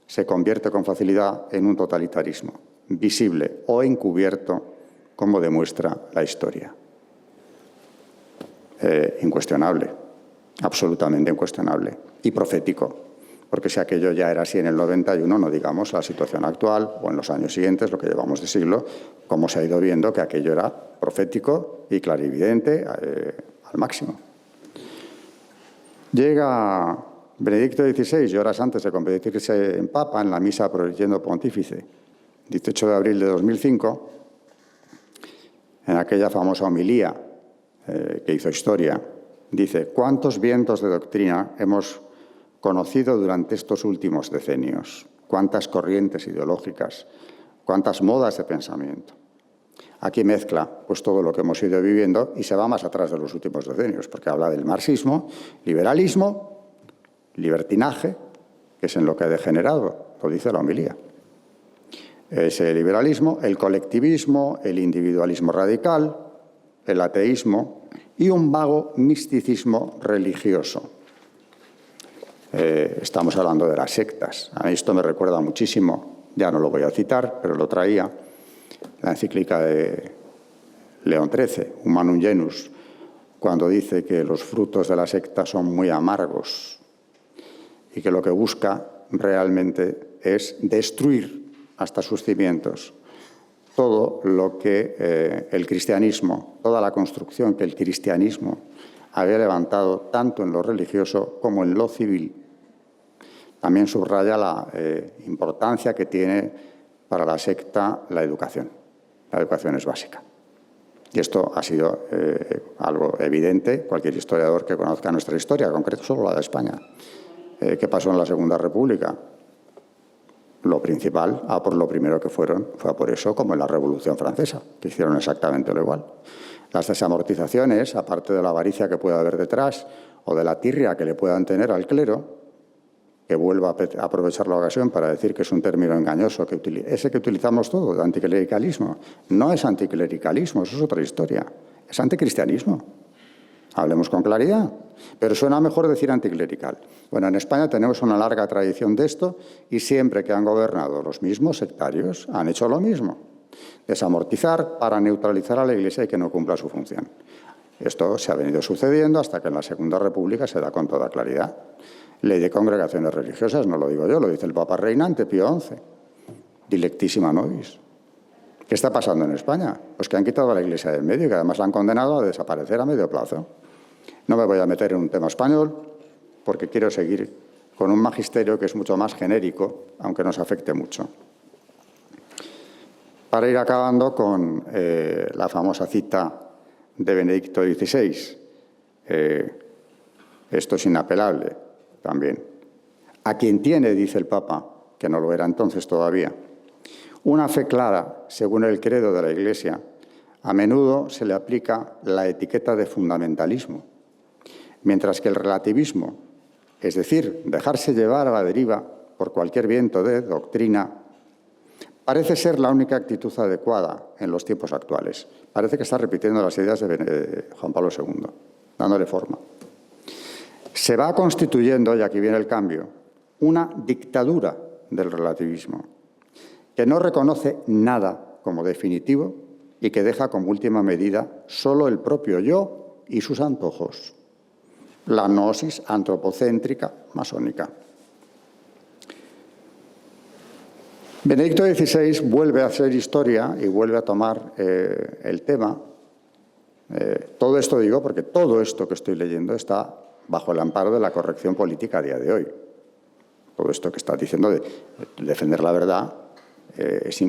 se convierte con facilidad en un totalitarismo, visible o encubierto, como demuestra la historia. Incuestionable, absolutamente incuestionable y profético. Porque si aquello ya era así en el 91, no digamos la situación actual o en los años siguientes, lo que llevamos de siglo, cómo se ha ido viendo que aquello era profético y clarividente al máximo. Llega Benedicto XVI, y horas antes de convertirse en Papa, en la misa por el Yendo Pontífice, 18 de abril de 2005, en aquella famosa homilía que hizo historia, dice: ¿cuántos vientos de doctrina hemos conocido durante estos últimos decenios? ¿Cuántas corrientes ideológicas? ¿Cuántas modas de pensamiento? Aquí mezcla pues todo lo que hemos ido viviendo y se va más atrás de los últimos decenios, porque habla del marxismo, liberalismo, libertinaje, que es en lo que ha degenerado, lo dice la homilía. Ese liberalismo, el colectivismo, el individualismo radical, el ateísmo y un vago misticismo religioso. Estamos hablando de las sectas. A mí esto me recuerda muchísimo, ya no lo voy a citar, pero lo traía, la encíclica de León XIII, Humanum Genus, cuando dice que los frutos de la secta son muy amargos y que lo que busca realmente es destruir hasta sus cimientos todo lo que el cristianismo, toda la construcción que el cristianismo había levantado tanto en lo religioso como en lo civil. También subraya la importancia que tiene para la secta la educación. La educación es básica. Y esto ha sido algo evidente. Cualquier historiador que conozca nuestra historia, en concreto solo la de España, ¿qué pasó en la Segunda República? Lo principal, por lo primero que fueron, fue por eso, como en la Revolución Francesa, que hicieron exactamente lo igual. Las desamortizaciones, aparte de la avaricia que pueda haber detrás o de la tirria que le puedan tener al clero, que vuelva a aprovechar la ocasión para decir que es un término engañoso, ese que utilizamos todo, de anticlericalismo. No es anticlericalismo, eso es otra historia, es anticristianismo. Hablemos con claridad, pero suena mejor decir anticlerical. Bueno, en España tenemos una larga tradición de esto y siempre que han gobernado los mismos sectarios han hecho lo mismo. Desamortizar para neutralizar a la Iglesia y que no cumpla su función. Esto se ha venido sucediendo hasta que en la Segunda República se da con toda claridad. Ley de congregaciones religiosas, no lo digo yo, lo dice el Papa reinante Pío XI. Dilectísima nobis. ¿Qué está pasando en España? Pues que han quitado a la Iglesia del medio y que además la han condenado a desaparecer a medio plazo. No me voy a meter en un tema español porque quiero seguir con un magisterio que es mucho más genérico, aunque nos afecte mucho. Para ir acabando con la famosa cita de Benedicto XVI. Esto es inapelable también. A quien tiene, dice el Papa, que no lo era entonces todavía, una fe clara, según el credo de la Iglesia, a menudo se le aplica la etiqueta de fundamentalismo, mientras que el relativismo, es decir, dejarse llevar a la deriva por cualquier viento de doctrina, parece ser la única actitud adecuada en los tiempos actuales. Parece que está repitiendo las ideas de Juan Pablo II, dándole forma. Se va constituyendo, y aquí viene el cambio, una dictadura del relativismo, que no reconoce nada como definitivo y que deja como última medida solo el propio yo y sus antojos. La gnosis antropocéntrica masónica. Benedicto XVI vuelve a hacer historia y vuelve a tomar el tema. Todo esto digo porque todo esto que estoy leyendo está bajo el amparo de la corrección política a día de hoy. Todo esto que está diciendo de defender la verdad es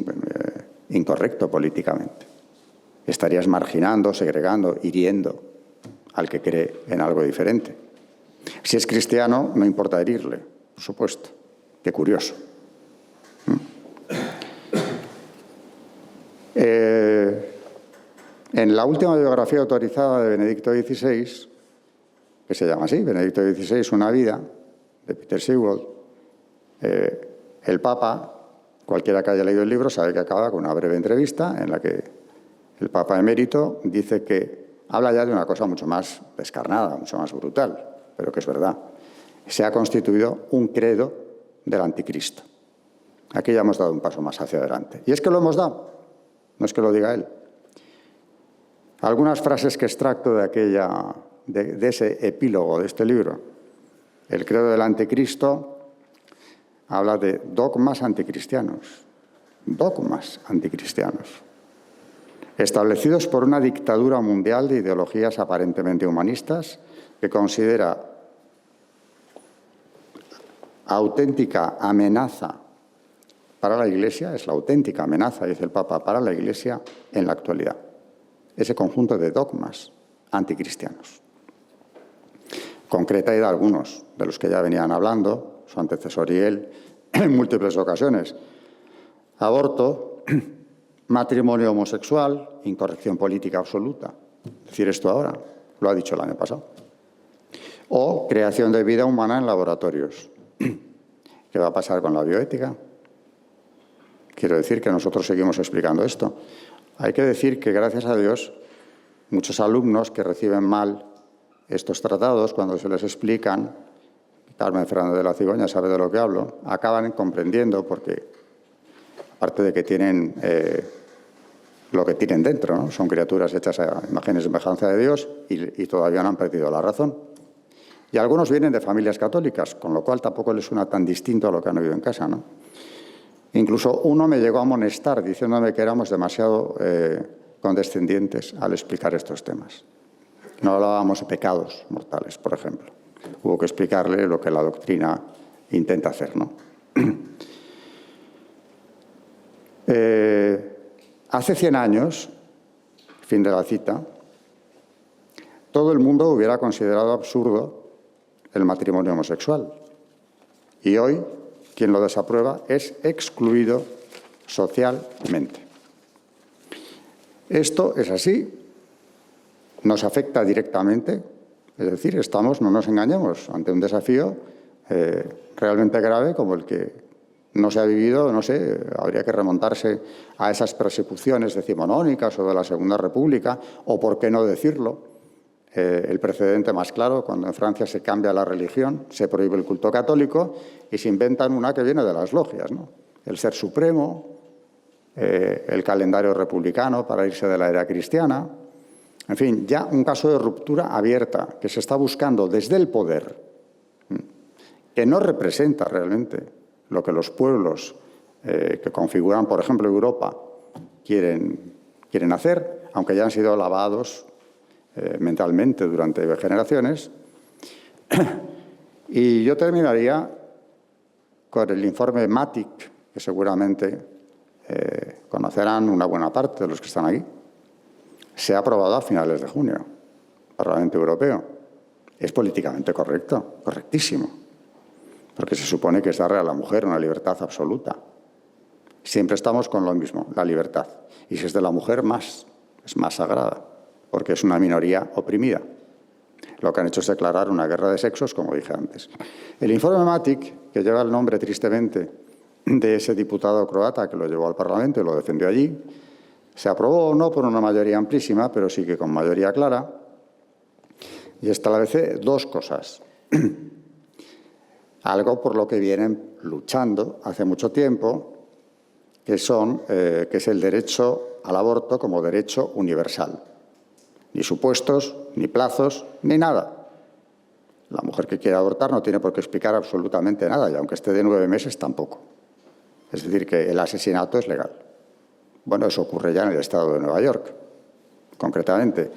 incorrecto políticamente. Estarías marginando, segregando, hiriendo al que cree en algo diferente. Si es cristiano, no importa herirle, por supuesto. Qué curioso. En la última biografía autorizada de Benedicto XVI, que se llama así, Benedicto XVI, Una vida, de Peter Sewell, el Papa, cualquiera que haya leído el libro, sabe que acaba con una breve entrevista en la que el Papa emérito dice que habla ya de una cosa mucho más descarnada, mucho más brutal, pero que es verdad. Se ha constituido un credo del anticristo. Aquí ya hemos dado un paso más hacia adelante. Y es que lo hemos dado, no es que lo diga él. Algunas frases que extracto de ese epílogo de este libro. El credo del anticristo habla de dogmas anticristianos, establecidos por una dictadura mundial de ideologías aparentemente humanistas que considera auténtica amenaza para la Iglesia, es la auténtica amenaza, dice el Papa, para la Iglesia en la actualidad. Ese conjunto de dogmas anticristianos. Concreta idea algunos de los que ya venían hablando, su antecesor y él, en múltiples ocasiones. Aborto, matrimonio homosexual, incorrección política absoluta. Decir esto ahora, lo ha dicho el año pasado. O creación de vida humana en laboratorios. ¿Qué va a pasar con la bioética? Quiero decir que nosotros seguimos explicando esto. Hay que decir que, gracias a Dios, muchos alumnos que reciben mal estos tratados, cuando se les explican, Carmen Fernández de la Cigoña sabe de lo que hablo, acaban comprendiendo porque, aparte de que tienen lo que tienen dentro, ¿no? Son criaturas hechas a imagen y semejanza de Dios y todavía no han perdido la razón. Y algunos vienen de familias católicas, con lo cual tampoco les suena tan distinto a lo que han oído en casa, ¿no? Incluso uno me llegó a amonestar diciéndome que éramos demasiado condescendientes al explicar estos temas. No hablábamos de pecados mortales, por ejemplo. Hubo que explicarle lo que la doctrina intenta hacer, ¿no? Hace 100 años, fin de la cita, todo el mundo hubiera considerado absurdo el matrimonio homosexual. Y hoy, quien lo desaprueba es excluido socialmente. Esto es así, nos afecta directamente, es decir, no nos engañemos, ante un desafío realmente grave como el que no se ha vivido, no sé, habría que remontarse a esas persecuciones decimonónicas o de la Segunda República, o por qué no decirlo, el precedente más claro, cuando en Francia se cambia la religión, se prohíbe el culto católico y se inventan una que viene de las logias, ¿no? El ser supremo, el calendario republicano para irse de la era cristiana. En fin, ya un caso de ruptura abierta que se está buscando desde el poder, que no representa realmente lo que los pueblos que configuran, por ejemplo, Europa, quieren hacer, aunque ya han sido lavados mentalmente durante generaciones. Y yo terminaría con el informe MATIC, que seguramente conocerán una buena parte de los que están aquí. Se ha aprobado a finales de junio, Parlamento Europeo. Es políticamente correcto, correctísimo, porque se supone que es darle a la mujer una libertad absoluta. Siempre estamos con lo mismo, la libertad. Y si es de la mujer, más, es más sagrada, porque es una minoría oprimida. Lo que han hecho es declarar una guerra de sexos, como dije antes. El informe Matic, que lleva el nombre, tristemente, de ese diputado croata que lo llevó al Parlamento y lo defendió allí, se aprobó no por una mayoría amplísima, pero sí que con mayoría clara, y establece dos cosas. Algo por lo que vienen luchando hace mucho tiempo, que es el derecho al aborto como derecho universal. Ni supuestos, ni plazos, ni nada. La mujer que quiere abortar no tiene por qué explicar absolutamente nada, y aunque esté de 9 meses, tampoco. Es decir, que el asesinato es legal. Bueno, eso ocurre ya en el estado de Nueva York, concretamente.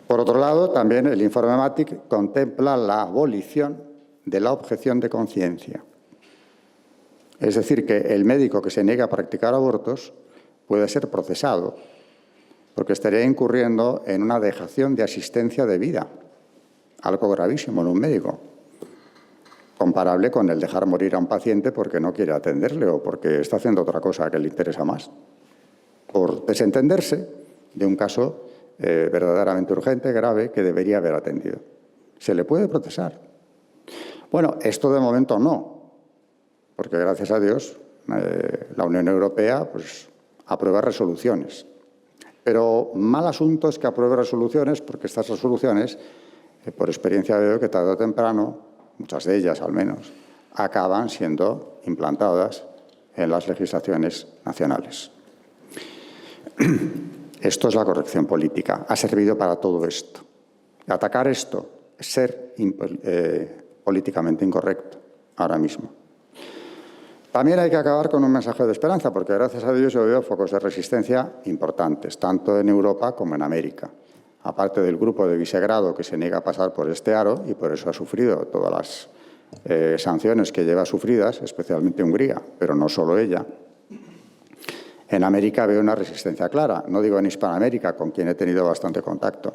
Por otro lado, también el informe Matic contempla la abolición de la objeción de conciencia. Es decir, que el médico que se niega a practicar abortos puede ser procesado, porque estaría incurriendo en una dejación de asistencia de vida, algo gravísimo en un médico, comparable con el dejar morir a un paciente porque no quiere atenderle o porque está haciendo otra cosa que le interesa más, por desentenderse de un caso verdaderamente urgente, grave, que debería haber atendido. Se le puede procesar. Bueno, esto de momento no, porque gracias a Dios la Unión Europea pues, aprueba resoluciones. Pero mal asunto es que apruebe resoluciones, porque estas resoluciones, por experiencia veo que tarde o temprano, muchas de ellas al menos, acaban siendo implantadas en las legislaciones nacionales. Esto es la corrección política. Ha servido para todo esto. Atacar esto es ser políticamente incorrecto ahora mismo. También hay que acabar con un mensaje de esperanza, porque gracias a Dios yo veo focos de resistencia importantes, tanto en Europa como en América. Aparte del grupo de Visegrado que se niega a pasar por este aro y por eso ha sufrido todas las sanciones que lleva sufridas, especialmente Hungría, pero no solo ella. En América veo una resistencia clara, no digo en Hispanoamérica, con quien he tenido bastante contacto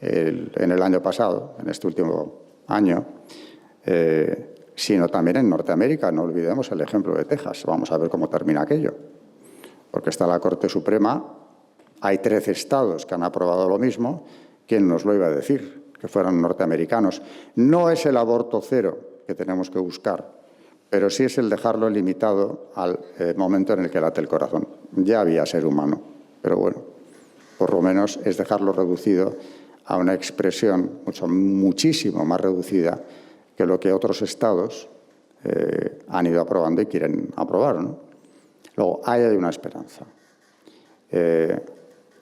en el año pasado, en este último año, sino también en Norteamérica. No olvidemos el ejemplo de Texas. Vamos a ver cómo termina aquello. Porque está la Corte Suprema, hay 13 estados que han aprobado lo mismo. ¿Quién nos lo iba a decir? Que fueran norteamericanos. No es el aborto cero que tenemos que buscar, pero sí es el dejarlo limitado al momento en el que late el corazón. Ya había ser humano, pero bueno, por lo menos es dejarlo reducido a una expresión muchísimo más reducida que lo que otros estados han ido aprobando y quieren aprobar, ¿no? Luego, ahí hay una esperanza.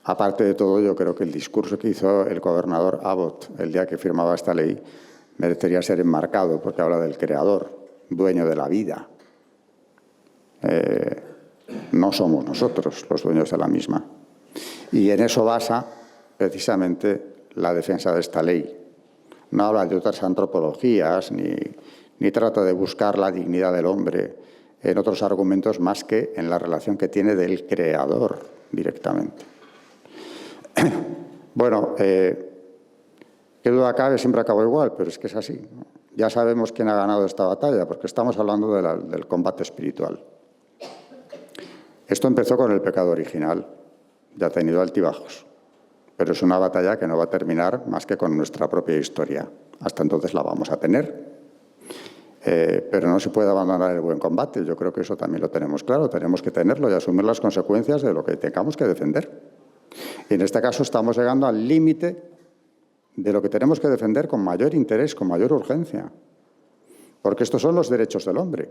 Aparte de todo, yo creo que el discurso que hizo el gobernador Abbott el día que firmaba esta ley merecería ser enmarcado, porque habla del creador, dueño de la vida. No somos nosotros los dueños de la misma. Y en eso basa precisamente la defensa de esta ley. No habla de otras antropologías ni trata de buscar la dignidad del hombre en otros argumentos más que en la relación que tiene del creador directamente. Bueno, qué duda cabe, siempre acabo igual, pero es que es así, ¿no? Ya sabemos quién ha ganado esta batalla, porque estamos hablando del combate espiritual. Esto empezó con el pecado original, ya ha tenido altibajos, pero es una batalla que no va a terminar más que con nuestra propia historia. Hasta entonces la vamos a tener, pero no se puede abandonar el buen combate. Yo creo que eso también lo tenemos claro, tenemos que tenerlo y asumir las consecuencias de lo que tengamos que defender. Y en este caso estamos llegando al límite de lo que tenemos que defender con mayor interés, con mayor urgencia. Porque estos son los derechos del hombre,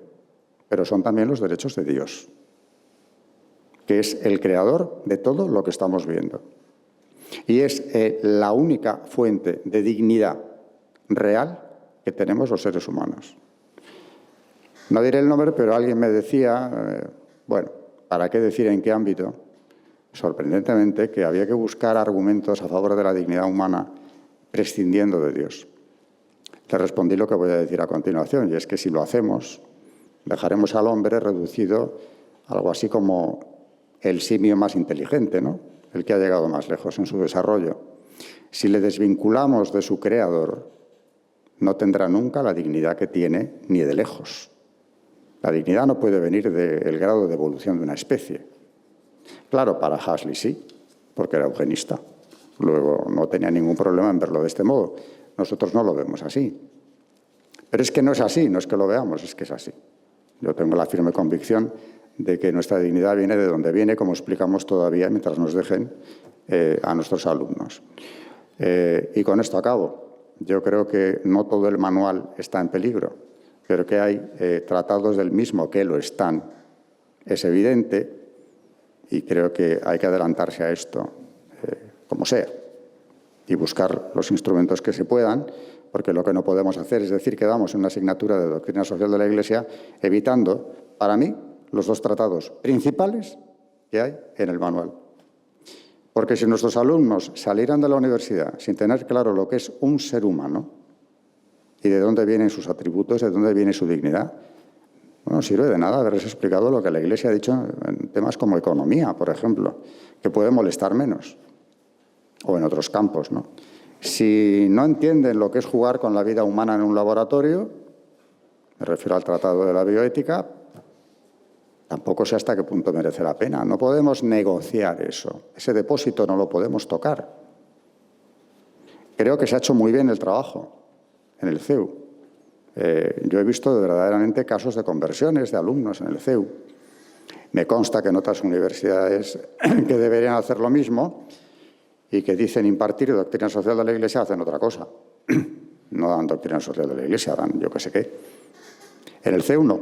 pero son también los derechos de Dios, que es el creador de todo lo que estamos viendo. Y es la única fuente de dignidad real que tenemos los seres humanos. No diré el nombre, pero alguien me decía, bueno, ¿para qué decir en qué ámbito? Sorprendentemente, que había que buscar argumentos a favor de la dignidad humana prescindiendo de Dios. Le respondí lo que voy a decir a continuación, y es que si lo hacemos, dejaremos al hombre reducido a algo así como el simio más inteligente, ¿no? El que ha llegado más lejos en su desarrollo. Si le desvinculamos de su creador, no tendrá nunca la dignidad que tiene ni de lejos. La dignidad no puede venir del grado de evolución de una especie. Claro, para Huxley sí, porque era eugenista. Luego, no tenía ningún problema en verlo de este modo. Nosotros no lo vemos así. Pero es que no es así, no es que lo veamos, es que es así. Yo tengo la firme convicción de que nuestra dignidad viene de donde viene, como explicamos todavía mientras nos dejen a nuestros alumnos. Y con esto acabo. Yo creo que no todo el manual está en peligro, pero que hay tratados del mismo que lo están. Es evidente y creo que hay que adelantarse a esto, como sea, y buscar los instrumentos que se puedan, porque lo que no podemos hacer es decir que damos una asignatura de doctrina social de la Iglesia, evitando, para mí, los dos tratados principales que hay en el manual. Porque si nuestros alumnos salieran de la universidad sin tener claro lo que es un ser humano y de dónde vienen sus atributos, de dónde viene su dignidad, no sirve de nada haberles explicado lo que la Iglesia ha dicho en temas como economía, por ejemplo, que puede molestar menos, o en otros campos, ¿no? Si no entienden lo que es jugar con la vida humana en un laboratorio, me refiero al Tratado de la Bioética, tampoco sé hasta qué punto merece la pena. No podemos negociar eso. Ese depósito no lo podemos tocar. Creo que se ha hecho muy bien el trabajo en el CEU. Yo he visto verdaderamente casos de conversiones de alumnos en el CEU. Me consta que en otras universidades que deberían hacer lo mismo y que dicen impartir doctrina social de la Iglesia hacen otra cosa. No dan doctrina social de la Iglesia, dan yo qué sé qué. En el CEU no,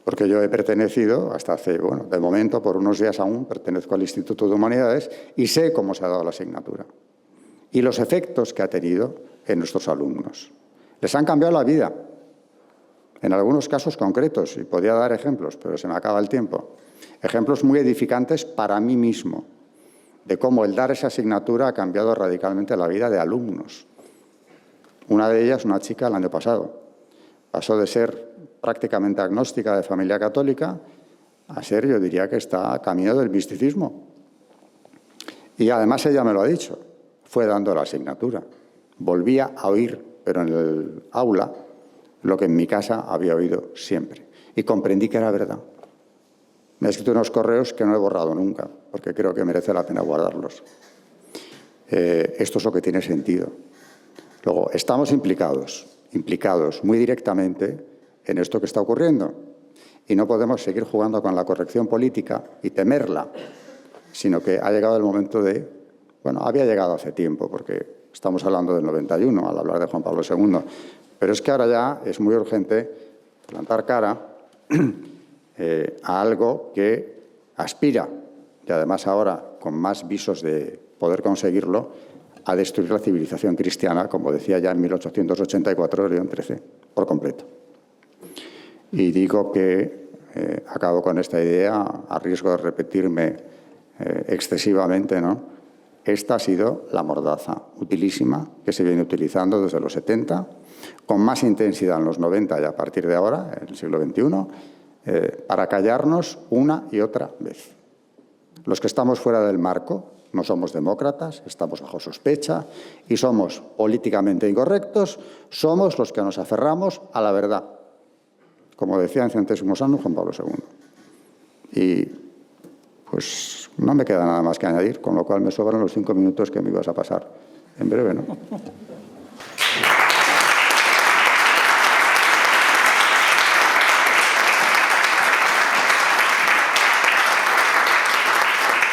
porque yo he pertenecido hasta hace, bueno, de momento por unos días aún pertenezco al Instituto de Humanidades y sé cómo se ha dado la asignatura y los efectos que ha tenido en nuestros alumnos. Les han cambiado la vida, en algunos casos concretos, y podía dar ejemplos, pero se me acaba el tiempo. Ejemplos muy edificantes para mí mismo, de cómo el dar esa asignatura ha cambiado radicalmente la vida de alumnos. Una de ellas, una chica, el año pasado, pasó de ser prácticamente agnóstica de familia católica a ser, yo diría que está camino del misticismo. Y además ella me lo ha dicho, fue dando la asignatura. Volvía a oír, pero en el aula, lo que en mi casa había oído siempre. Y comprendí que era verdad. Me ha escrito unos correos que no he borrado nunca, porque creo que merece la pena guardarlos. Esto es lo que tiene sentido. Luego, estamos implicados muy directamente en esto que está ocurriendo. Y no podemos seguir jugando con la corrección política y temerla, sino que ha llegado el momento de... Bueno, había llegado hace tiempo, porque estamos hablando del 91, al hablar de Juan Pablo II, pero es que ahora ya es muy urgente plantar cara a algo que aspira, y además ahora con más visos de poder conseguirlo, a destruir la civilización cristiana, como decía ya en 1884 León XIII, por completo. Y digo que, acabo con esta idea, a riesgo de repetirme excesivamente, ¿no? Esta ha sido la mordaza utilísima que se viene utilizando desde los 70, con más intensidad en los 90 y a partir de ahora, en el siglo XXI, para callarnos una y otra vez. Los que estamos fuera del marco no somos demócratas, estamos bajo sospecha y somos políticamente incorrectos, somos los que nos aferramos a la verdad, como decía en centésimos años Juan Pablo II. Y pues no me queda nada más que añadir, con lo cual me sobran los 5 minutos que me ibas a pasar. En breve, ¿no?